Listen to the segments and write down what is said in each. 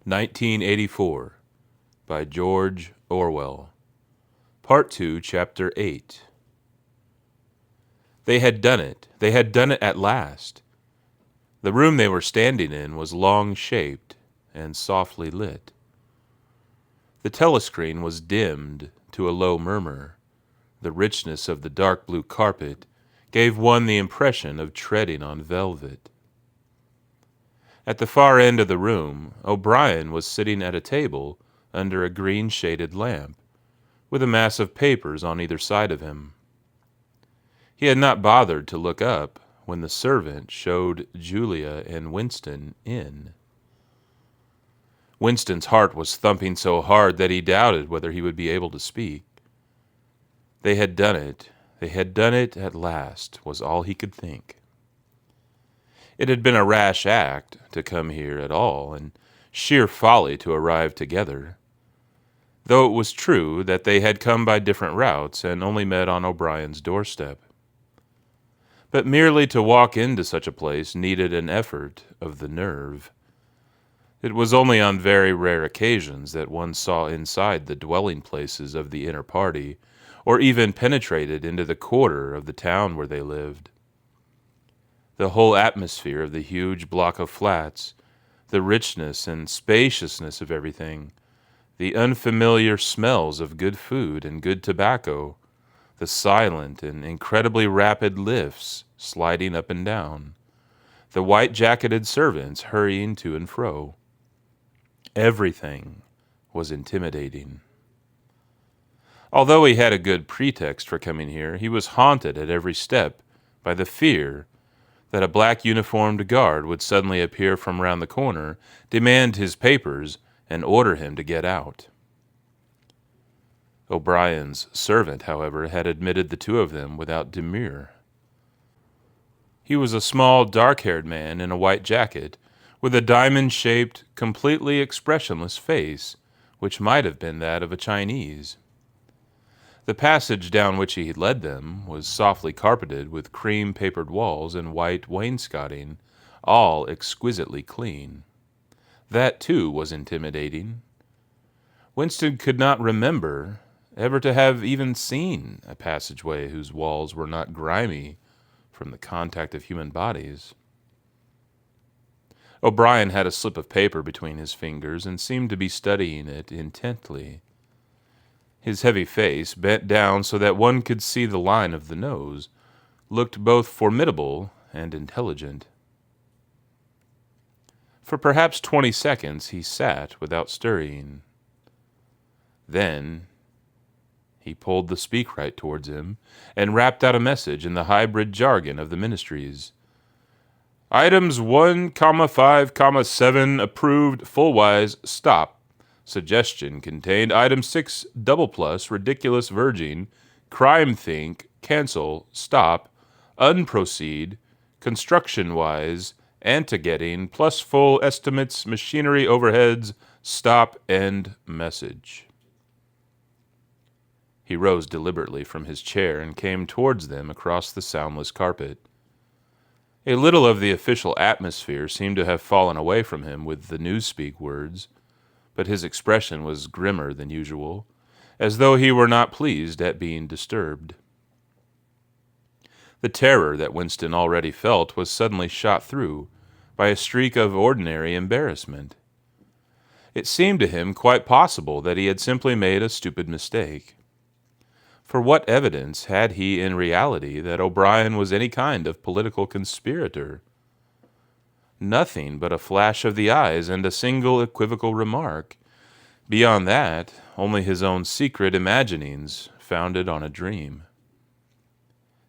1984 by George Orwell. Part 2, Chapter 8. They had done it. They had done it at last. The room they were standing in was long-shaped and softly lit. The telescreen was dimmed to a low murmur. The richness of the dark blue carpet gave one the impression of treading on velvet. At the far end of the room, O'Brien was sitting at a table under a green-shaded lamp, with a mass of papers on either side of him. He had not bothered to look up when the servant showed Julia and Winston in. Winston's heart was thumping so hard that he doubted whether he would be able to speak. They had done it. They had done it at last, was all he could think. It had been a rash act to come here at all, and sheer folly to arrive together, though it was true that they had come by different routes and only met on O'Brien's doorstep. But merely to walk into such a place needed an effort of the nerve. It was only on very rare occasions that one saw inside the dwelling places of the inner party, or even penetrated into the quarter of the town where they lived. The whole atmosphere of the huge block of flats, the richness and spaciousness of everything, the unfamiliar smells of good food and good tobacco, the silent and incredibly rapid lifts sliding up and down, the white-jacketed servants hurrying to and fro. Everything was intimidating. Although he had a good pretext for coming here, he was haunted at every step by the fear that a black uniformed guard would suddenly appear from round the corner, demand his papers, and order him to get out. O'Brien's servant, however, had admitted the two of them without demur. He was a small, dark-haired man in a white jacket, with a diamond-shaped, completely expressionless face, which might have been that of a Chinese. The passage down which he led them was softly carpeted with cream-papered walls and white wainscoting, all exquisitely clean. That, too, was intimidating. Winston could not remember ever to have even seen a passageway whose walls were not grimy from the contact of human bodies. O'Brien had a slip of paper between his fingers and seemed to be studying it intently. His heavy face, bent down so that one could see the line of the nose, looked both formidable and intelligent. For perhaps 20 seconds he sat without stirring. Then he pulled the speakwrite towards him and rapped out a message in the hybrid jargon of the ministries. Items 1, 5, 7 approved full-wise stop. Suggestion contained item 6 double plus ridiculous verging crime think cancel stop unproceed construction wise anti-getting plus full estimates machinery overheads stop end message. He rose deliberately from his chair and came towards them across the soundless carpet. A little of the official atmosphere seemed to have fallen away from him with the Newspeak words, but his expression was grimmer than usual, as though he were not pleased at being disturbed. The terror that Winston already felt was suddenly shot through by a streak of ordinary embarrassment. It seemed to him quite possible that he had simply made a stupid mistake. For what evidence had he in reality that O'Brien was any kind of political conspirator? Nothing but a flash of the eyes and a single equivocal remark. Beyond that, only his own secret imaginings founded on a dream.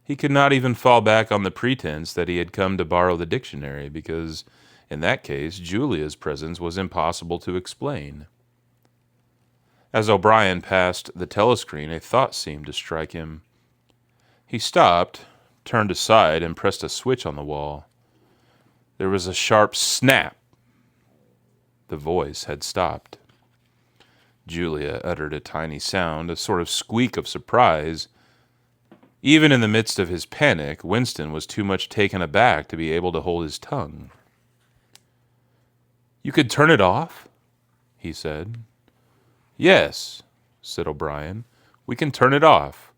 He could not even fall back on the pretense that he had come to borrow the dictionary, because, in that case, Julia's presence was impossible to explain. As O'Brien passed the telescreen, a thought seemed to strike him. He stopped, turned aside, and pressed a switch on the wall. There was a sharp snap. The voice had stopped. Julia uttered a tiny sound, a sort of squeak of surprise. Even in the midst of his panic, Winston was too much taken aback to be able to hold his tongue. "You could turn it off?" he said. Yes, said O'Brien. We can turn it off.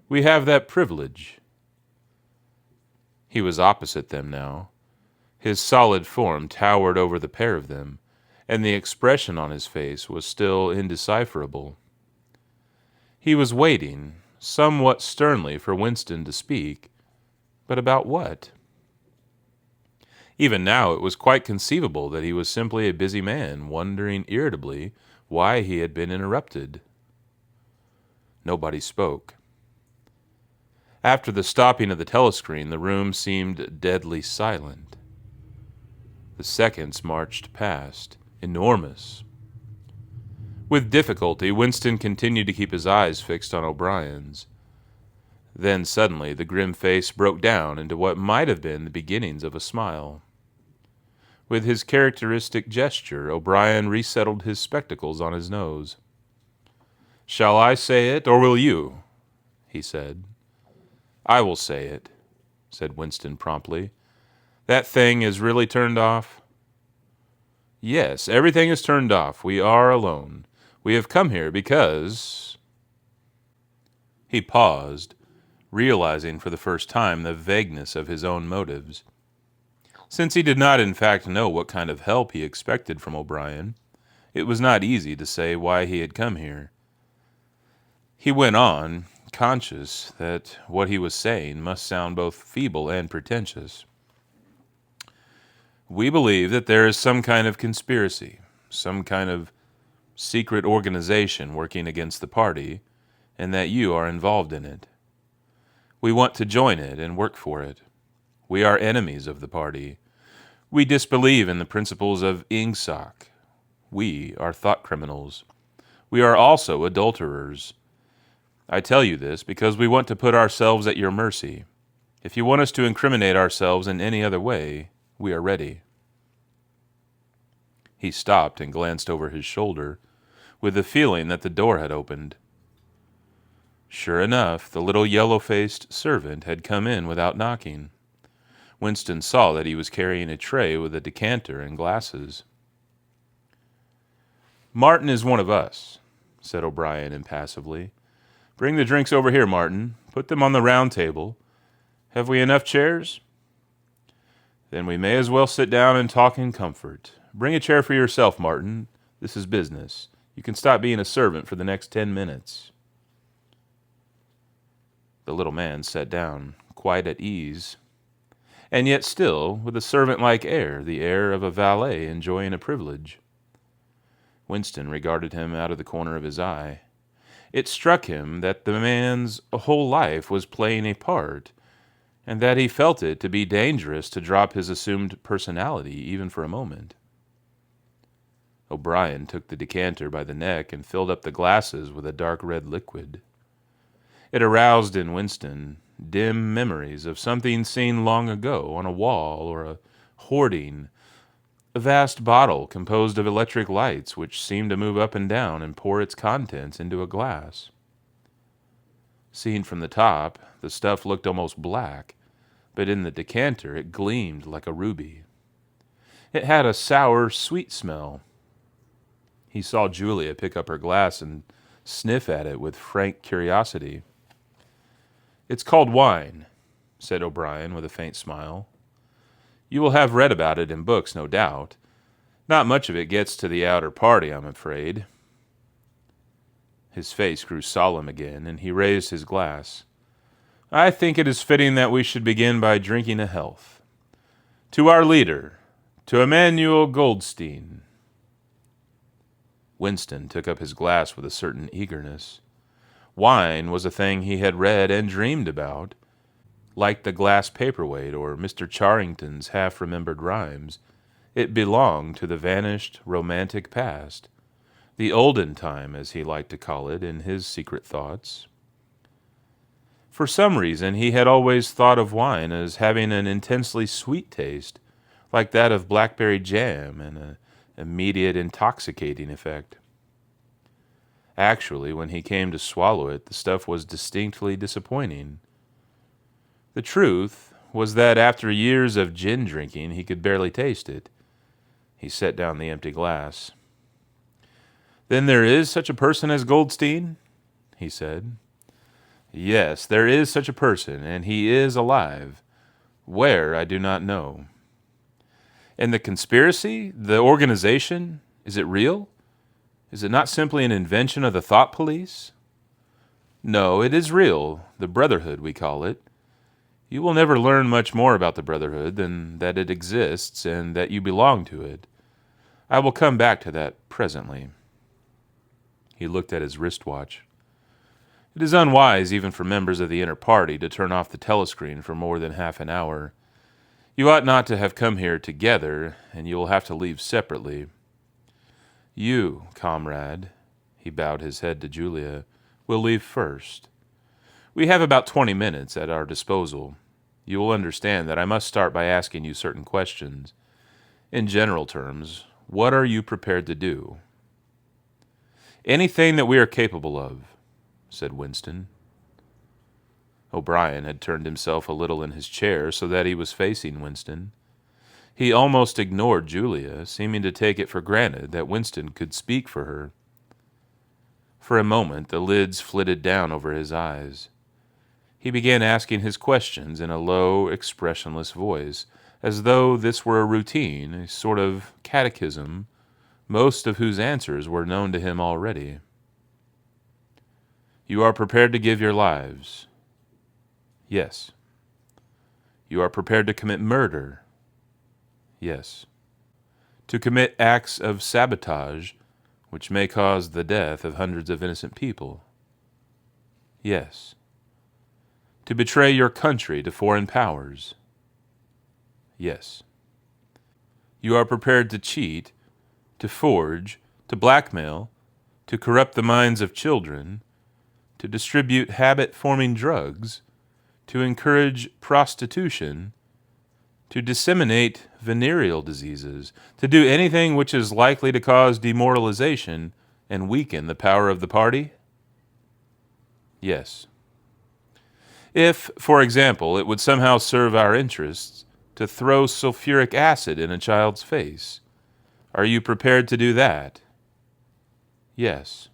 We have that privilege. He was opposite them now. His solid form towered over the pair of them, and the expression on his face was still indecipherable. He was waiting, somewhat sternly, for Winston to speak, but about what? Even now it was quite conceivable that he was simply a busy man, wondering irritably why he had been interrupted. Nobody spoke. After the stopping of the telescreen, the room seemed deadly silent. The seconds marched past, enormous. With difficulty, Winston continued to keep his eyes fixed on O'Brien's. Then suddenly the grim face broke down into what might have been the beginnings of a smile. With his characteristic gesture, O'Brien resettled his spectacles on his nose. "Shall I say it, or will you?" he said. "I will say it," said Winston promptly. "That thing is really turned off?" "Yes, everything is turned off. We are alone. We have come here because—" He paused, realizing for the first time the vagueness of his own motives. Since he did not in fact know what kind of help he expected from O'Brien, it was not easy to say why he had come here. He went on, conscious that what he was saying must sound both feeble and pretentious. "We believe that there is some kind of conspiracy, some kind of secret organization working against the party, and that you are involved in it. We want to join it and work for it. We are enemies of the party. We disbelieve in the principles of Ingsoc. We are thought criminals. We are also adulterers. I tell you this because we want to put ourselves at your mercy. If you want us to incriminate ourselves in any other way, we are ready." He stopped and glanced over his shoulder, with the feeling that the door had opened. Sure enough, the little yellow-faced servant had come in without knocking. Winston saw that he was carrying a tray with a decanter and glasses. "Martin is one of us," said O'Brien impassively. "Bring the drinks over here, Martin. Put them on the round table. Have we enough chairs? Then we may as well sit down and talk in comfort. Bring a chair for yourself, Martin. This is business. You can stop being a servant for the next 10 minutes. The little man sat down, quite at ease, and yet still with a servant-like air, the air of a valet enjoying a privilege. Winston regarded him out of the corner of his eye. It struck him that the man's whole life was playing a part, and that he felt it to be dangerous to drop his assumed personality even for a moment. O'Brien took the decanter by the neck and filled up the glasses with a dark red liquid. It aroused in Winston dim memories of something seen long ago on a wall or a hoarding, a vast bottle composed of electric lights which seemed to move up and down and pour its contents into a glass. Seen from the top, the stuff looked almost black, but in the decanter it gleamed like a ruby. It had a sour, sweet smell. He saw Julia pick up her glass and sniff at it with frank curiosity. "It's called wine," said O'Brien with a faint smile. "You will have read about it in books, no doubt. Not much of it gets to the outer party, I'm afraid." His face grew solemn again, and he raised his glass. "I think it is fitting that we should begin by drinking a health. To our leader, to Emmanuel Goldstein." Winston took up his glass with a certain eagerness. Wine was a thing he had read and dreamed about. Like the glass paperweight or Mr. Charrington's half-remembered rhymes, it belonged to the vanished, romantic past, the olden time, as he liked to call it in his secret thoughts. For some reason, he had always thought of wine as having an intensely sweet taste, like that of blackberry jam, and an immediate intoxicating effect. Actually, when he came to swallow it, the stuff was distinctly disappointing. The truth was that after years of gin drinking, he could barely taste it. He set down the empty glass. Then there is such a person as Goldstein? He said. Yes, there is such a person, and he is alive. Where, I do not know. And the conspiracy? The organization? Is it real? Is it not simply an invention of the thought police? No, it is real. The Brotherhood, we call it. You will never learn much more about the Brotherhood than that it exists and that you belong to it. I will come back to that presently. He looked at his wristwatch. It is unwise even for members of the inner party to turn off the telescreen for more than half an hour. You ought not to have come here together, and you will have to leave separately. You, comrade, he bowed his head to Julia, will leave first. We have about 20 minutes at our disposal. You will understand that I must start by asking you certain questions. In general terms, what are you prepared to do? Anything that we are capable of, said Winston. O'Brien had turned himself a little in his chair so that he was facing Winston. He almost ignored Julia, seeming to take it for granted that Winston could speak for her. For a moment the lids flitted down over his eyes. He began asking his questions in a low, expressionless voice, as though this were a routine, a sort of catechism, most of whose answers were known to him already. You are prepared to give your lives? Yes. You are prepared to commit murder? Yes. To commit acts of sabotage which may cause the death of hundreds of innocent people? Yes. To betray your country to foreign powers? Yes. You are prepared to cheat, to forge, to blackmail, to corrupt the minds of children, to distribute habit-forming drugs, to encourage prostitution, to disseminate venereal diseases, to do anything which is likely to cause demoralization and weaken the power of the party? Yes. If, for example, it would somehow serve our interests to throw sulfuric acid in a child's face, are you prepared to do that? Yes.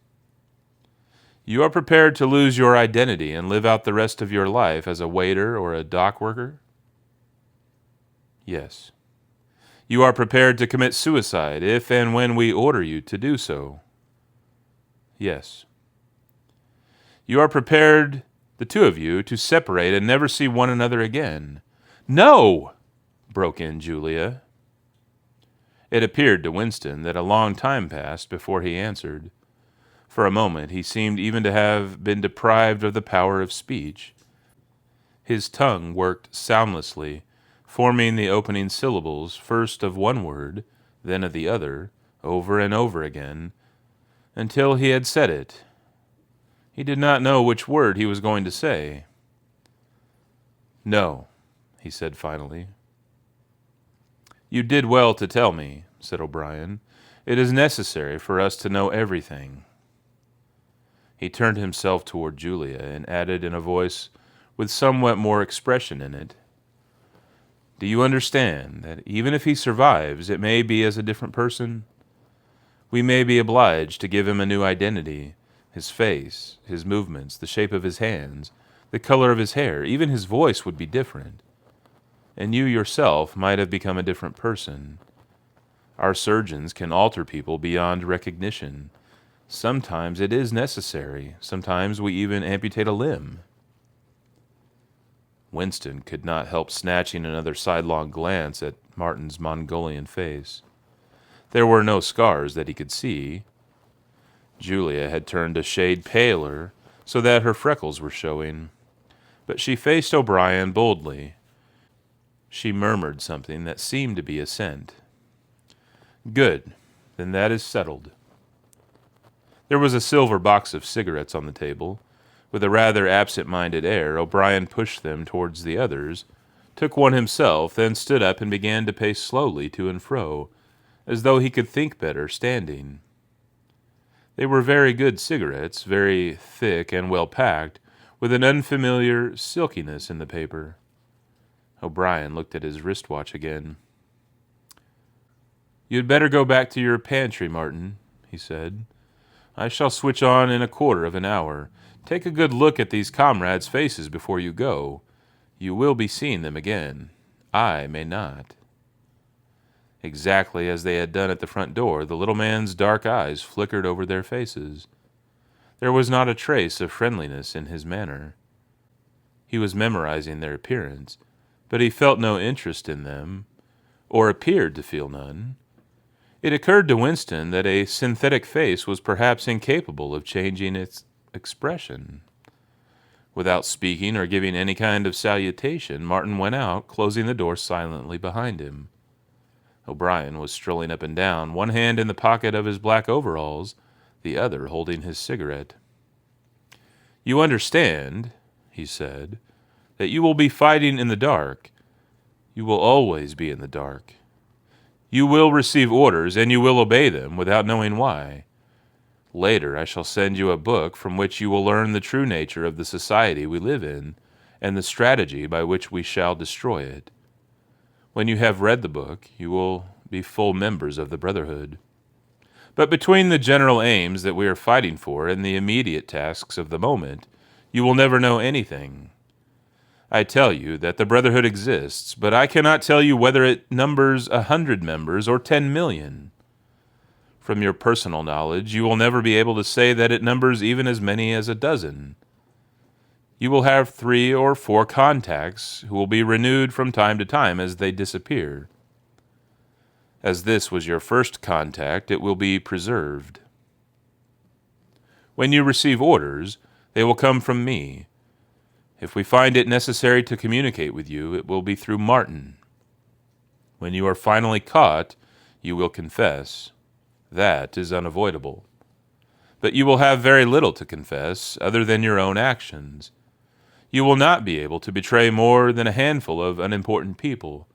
You are prepared to lose your identity and live out the rest of your life as a waiter or a dock worker? Yes. You are prepared to commit suicide if and when we order you to do so? Yes. You are prepared, the two of you, to separate and never see one another again? No! Broke in Julia. It appeared to Winston that a long time passed before he answered. For a moment he seemed even to have been deprived of the power of speech. His tongue worked soundlessly, forming the opening syllables first of one word, then of the other, over and over again, until he had said it. He did not know which word he was going to say. No, he said finally. You did well to tell me, said O'Brien. It is necessary for us to know everything. He turned himself toward Julia and added in a voice with somewhat more expression in it, Do you understand that even if he survives, it may be as a different person? We may be obliged to give him a new identity, his face, his movements, the shape of his hands, the color of his hair, even his voice would be different. And you yourself might have become a different person. Our surgeons can alter people beyond recognition. Sometimes it is necessary. Sometimes we even amputate a limb. Winston could not help snatching another sidelong glance at Martin's Mongolian face. There were no scars that he could see. Julia had turned a shade paler, so that her freckles were showing. But she faced O'Brien boldly. She murmured something that seemed to be assent. Good. Then that is settled. There was a silver box of cigarettes on the table. With a rather absent-minded air, O'Brien pushed them towards the others, took one himself, then stood up and began to pace slowly to and fro, as though he could think better standing. They were very good cigarettes, very thick and well-packed, with an unfamiliar silkiness in the paper. O'Brien looked at his wristwatch again. "You'd better go back to your pantry, Martin," he said. I shall switch on in a quarter of an hour. Take a good look at these comrades' faces before you go. You will be seeing them again. I may not." Exactly as they had done at the front door, the little man's dark eyes flickered over their faces. There was not a trace of friendliness in his manner. He was memorizing their appearance, but he felt no interest in them, or appeared to feel none. It occurred to Winston that a synthetic face was perhaps incapable of changing its expression. Without speaking or giving any kind of salutation, Martin went out, closing the door silently behind him. O'Brien was strolling up and down, one hand in the pocket of his black overalls, the other holding his cigarette. "You understand," he said, "that you will be fighting in the dark. You will always be in the dark. You will receive orders, and you will obey them without knowing why. Later I shall send you a book from which you will learn the true nature of the society we live in, and the strategy by which we shall destroy it. When you have read the book, you will be full members of the Brotherhood. But between the general aims that we are fighting for and the immediate tasks of the moment, you will never know anything. I tell you that the Brotherhood exists, but I cannot tell you whether it numbers 100 members or 10 million. From your personal knowledge, you will never be able to say that it numbers even as many as a dozen. You will have 3 or 4 contacts who will be renewed from time to time as they disappear. As this was your first contact, it will be preserved. When you receive orders, they will come from me. If we find it necessary to communicate with you, it will be through Martin. When you are finally caught, you will confess. That is unavoidable. But you will have very little to confess, other than your own actions. You will not be able to betray more than a handful of unimportant people.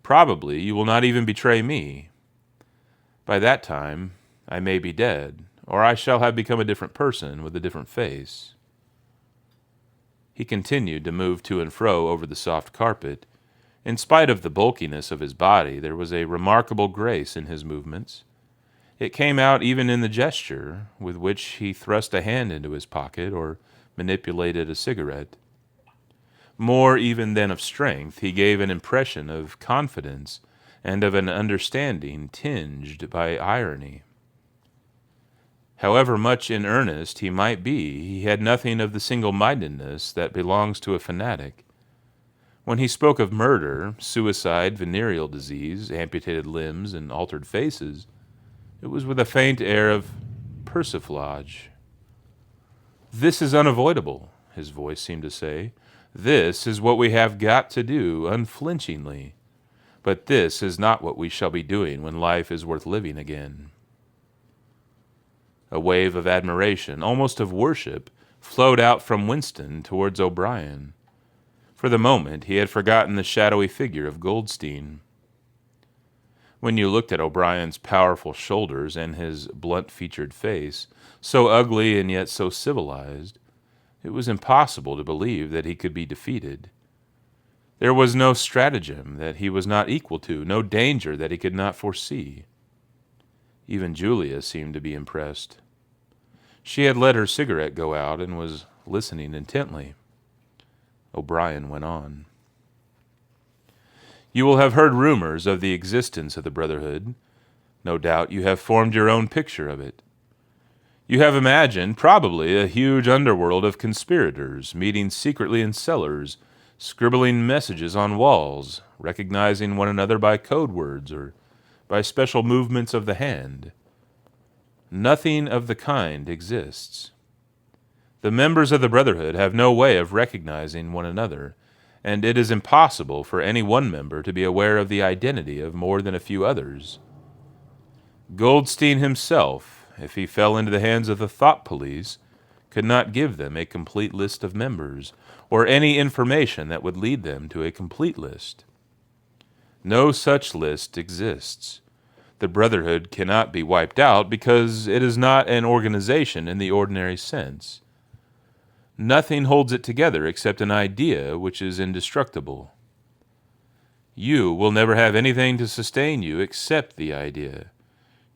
Probably you will not even betray me. By that time, I may be dead, or I shall have become a different person with a different face." He continued to move to and fro over the soft carpet. In spite of the bulkiness of his body, there was a remarkable grace in his movements. It came out even in the gesture with which he thrust a hand into his pocket or manipulated a cigarette. More even than of strength, he gave an impression of confidence and of an understanding tinged by irony. However much in earnest he might be, he had nothing of the single-mindedness that belongs to a fanatic. When he spoke of murder, suicide, venereal disease, amputated limbs, and altered faces, it was with a faint air of persiflage. "This is unavoidable," his voice seemed to say. "This is what we have got to do unflinchingly. But this is not what we shall be doing when life is worth living again." A wave of admiration, almost of worship, flowed out from Winston towards O'Brien. For the moment he had forgotten the shadowy figure of Goldstein. When you looked at O'Brien's powerful shoulders and his blunt-featured face, so ugly and yet so civilized, it was impossible to believe that he could be defeated. There was no stratagem that he was not equal to, no danger that he could not foresee. Even Julia seemed to be impressed. She had let her cigarette go out and was listening intently. O'Brien went on. "You will have heard rumors of the existence of the Brotherhood. No doubt you have formed your own picture of it. You have imagined, probably, a huge underworld of conspirators meeting secretly in cellars, scribbling messages on walls, recognizing one another by code words or by special movements of the hand. Nothing of the kind exists. The members of the Brotherhood have no way of recognizing one another, and it is impossible for any one member to be aware of the identity of more than a few others. Goldstein himself, if he fell into the hands of the thought police, could not give them a complete list of members, or any information that would lead them to a complete list. No such list exists. The Brotherhood cannot be wiped out because it is not an organization in the ordinary sense. Nothing holds it together except an idea which is indestructible. You will never have anything to sustain you except the idea.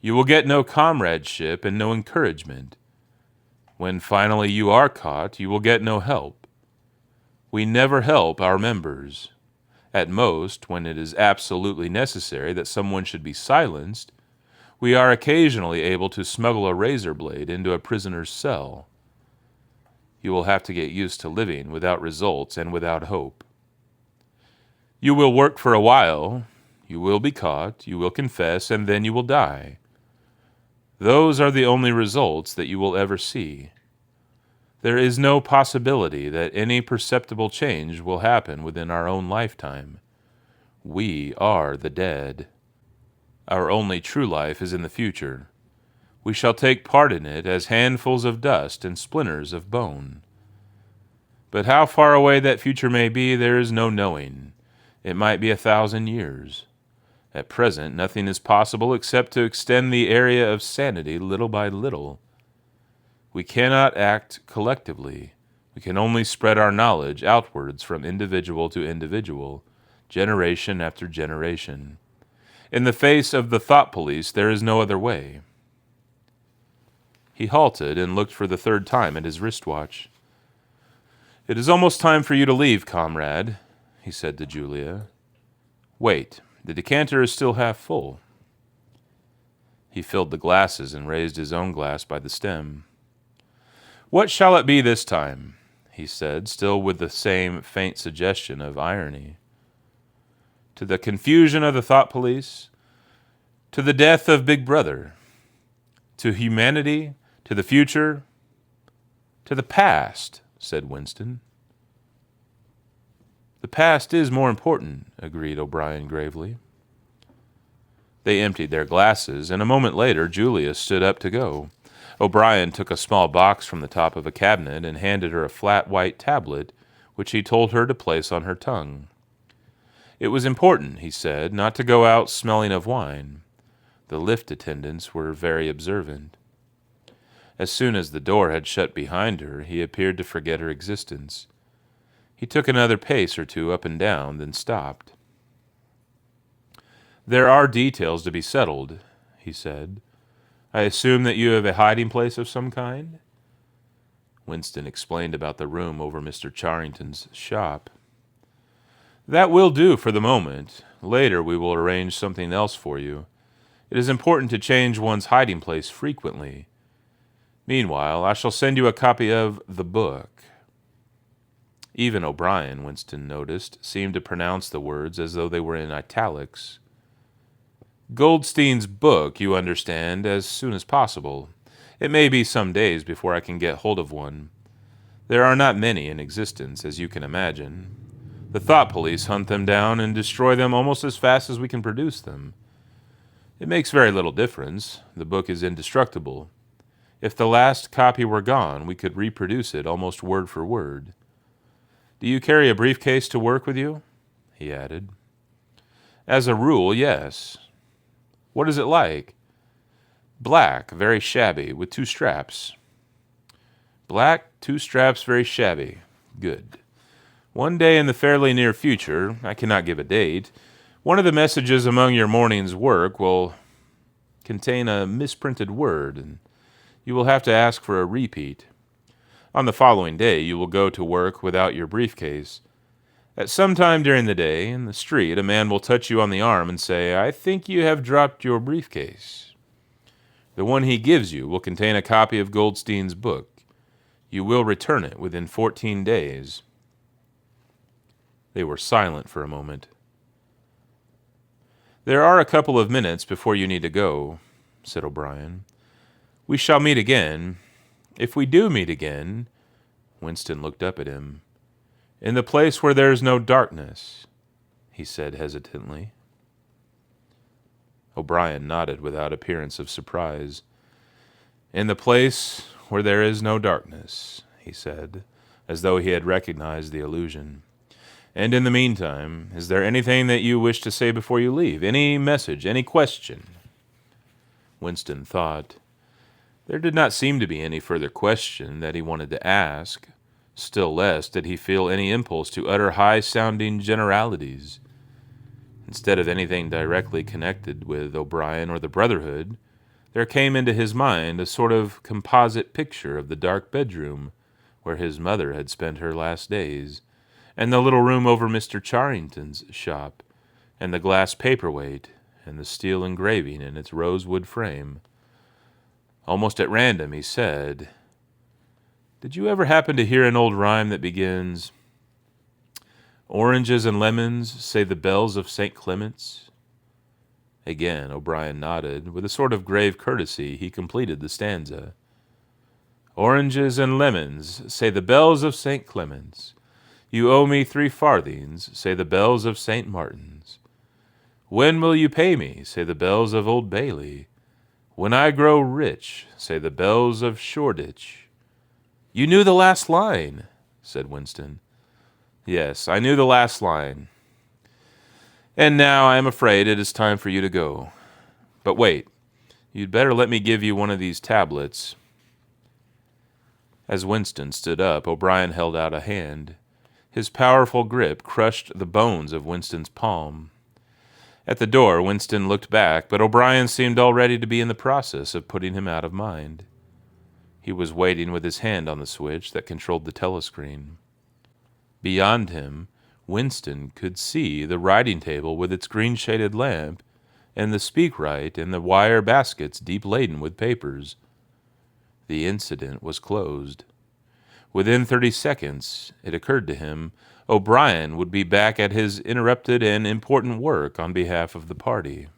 You will get no comradeship and no encouragement. When finally you are caught, you will get no help. We never help our members. At most, when it is absolutely necessary that someone should be silenced, we are occasionally able to smuggle a razor blade into a prisoner's cell. You will have to get used to living without results and without hope. You will work for a while, you will be caught, you will confess, and then you will die. Those are the only results that you will ever see. There is no possibility that any perceptible change will happen within our own lifetime. We are the dead. Our only true life is in the future. We shall take part in it as handfuls of dust and splinters of bone. But how far away that future may be, there is no knowing. It might be 1,000 years. At present, nothing is possible except to extend the area of sanity little by little. We cannot act collectively. We can only spread our knowledge outwards from individual to individual, generation after generation. In the face of the thought police, there is no other way. He halted and looked for the third time at his wristwatch. "It is almost time for you to leave, comrade," he said to Julia. "Wait, the decanter is still half full." He filled the glasses and raised his own glass by the stem. "What shall it be this time?" he said, still with the same faint suggestion of irony. "To the confusion of the thought police? To the death of Big Brother? To humanity? To the future? To the past?" said Winston. "The past is more important," agreed O'Brien gravely. They emptied their glasses, and a moment later Julia stood up to go. O'Brien took a small box from the top of a cabinet and handed her a flat white tablet, which he told her to place on her tongue. It was important, he said, not to go out smelling of wine. The lift attendants were very observant. As soon as the door had shut behind her, he appeared to forget her existence. He took another pace or two up and down, then stopped. "There are details to be settled," he said. "I assume that you have a hiding place of some kind?" Winston explained about the room over Mr. Charrington's shop. "That will do for the moment. Later we will arrange something else for you. It is important to change one's hiding place frequently. Meanwhile, I shall send you a copy of the book." Even O'Brien, Winston noticed, seemed to pronounce the words as though they were in italics. "Goldstein's book, you understand, as soon as possible. It may be some days before I can get hold of one. There are not many in existence, as you can imagine. The thought police hunt them down and destroy them almost as fast as we can produce them. It makes very little difference. The book is indestructible. If the last copy were gone, we could reproduce it almost word for word. Do you carry a briefcase to work with you?" he added. "As a rule, yes." "What is it like?" "Black, very shabby, with 2 straps." "Black, 2 straps, very shabby. Good. One day in the fairly near future, I cannot give a date, one of the messages among your morning's work will contain a misprinted word, and you will have to ask for a repeat. On the following day, you will go to work without your briefcase. At some time during the day, in the street, a man will touch you on the arm and say, 'I think you have dropped your briefcase.' The one he gives you will contain a copy of Goldstein's book. You will return it within 14 days. They were silent for a moment. "There are a couple of minutes before you need to go," said O'Brien. "We shall meet again. If we do meet again," Winston looked up at him, "in the place where there is no darkness," he said hesitantly. O'Brien nodded without appearance of surprise. "In the place where there is no darkness," he said, as though he had recognized the allusion. "And in the meantime, is there anything that you wish to say before you leave? Any message, any question?" Winston thought. There did not seem to be any further question that he wanted to ask. Still less did he feel any impulse to utter high-sounding generalities. Instead of anything directly connected with O'Brien or the Brotherhood, there came into his mind a sort of composite picture of the dark bedroom where his mother had spent her last days, and the little room over Mr. Charrington's shop, and the glass paperweight, and the steel engraving in its rosewood frame. Almost at random, he said, "Did you ever happen to hear an old rhyme that begins, 'Oranges and lemons, say the bells of St. Clement's'?" Again, O'Brien nodded. With a sort of grave courtesy, he completed the stanza. "Oranges and lemons, say the bells of St. Clement's. You owe me 3 farthings, say the bells of St. Martin's. When will you pay me, say the bells of Old Bailey. When I grow rich, say the bells of Shoreditch." "You knew the last line," said Winston. "Yes, I knew the last line. And now I am afraid it is time for you to go. But wait, you'd better let me give you one of these tablets." As Winston stood up, O'Brien held out a hand. His powerful grip crushed the bones of Winston's palm. At the door, Winston looked back, but O'Brien seemed already to be in the process of putting him out of mind. He was waiting with his hand on the switch that controlled the telescreen. Beyond him, Winston could see the writing table with its green-shaded lamp, and the speakwrite and the wire baskets deep laden with papers. The incident was closed. Within 30 seconds, it occurred to him, O'Brien would be back at his interrupted and important work on behalf of the party.